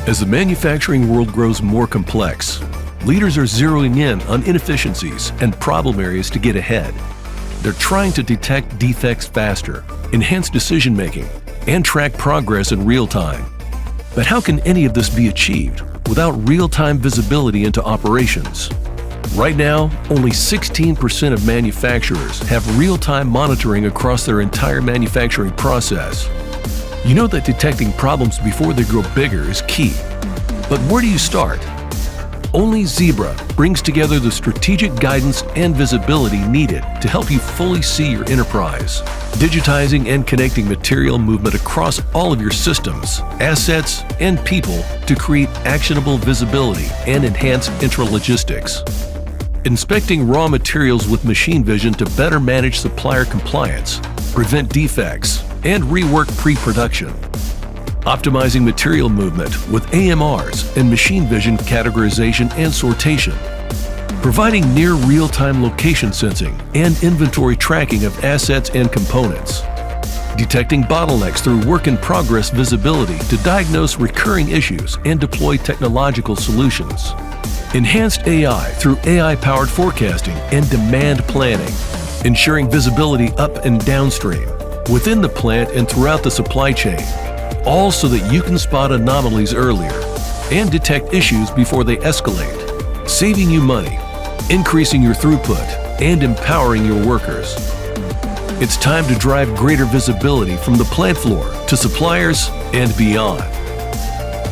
As the manufacturing world grows more complex, leaders are zeroing in on inefficiencies and problem areas to get ahead. They're trying to detect defects faster, enhance decision-making, and track progress in real time. But how can any of this be achieved without real-time visibility into operations? Right now, only 16% of manufacturers have real-time monitoring across their entire manufacturing process. You know that detecting problems before they grow bigger is key. But where do you start? Only Zebra brings together the strategic guidance and visibility needed to help you fully see your enterprise, digitizing and connecting material movement across all of your systems, assets, and people to create actionable visibility and enhance intralogistics. Inspecting raw materials with machine vision to better manage supplier compliance, prevent defects, and rework pre-production. Optimizing material movement with AMRs and machine vision categorization and sortation. Providing near real-time location sensing and inventory tracking of assets and components. Detecting bottlenecks through work-in-progress visibility to diagnose recurring issues and deploy technological solutions. Enhanced AI through AI-powered forecasting and demand planning, ensuring visibility up and downstream, within the plant and throughout the supply chain, all so that you can spot anomalies earlier and detect issues before they escalate, saving you money, increasing your throughput, and empowering your workers. It's time to drive greater visibility from the plant floor to suppliers and beyond.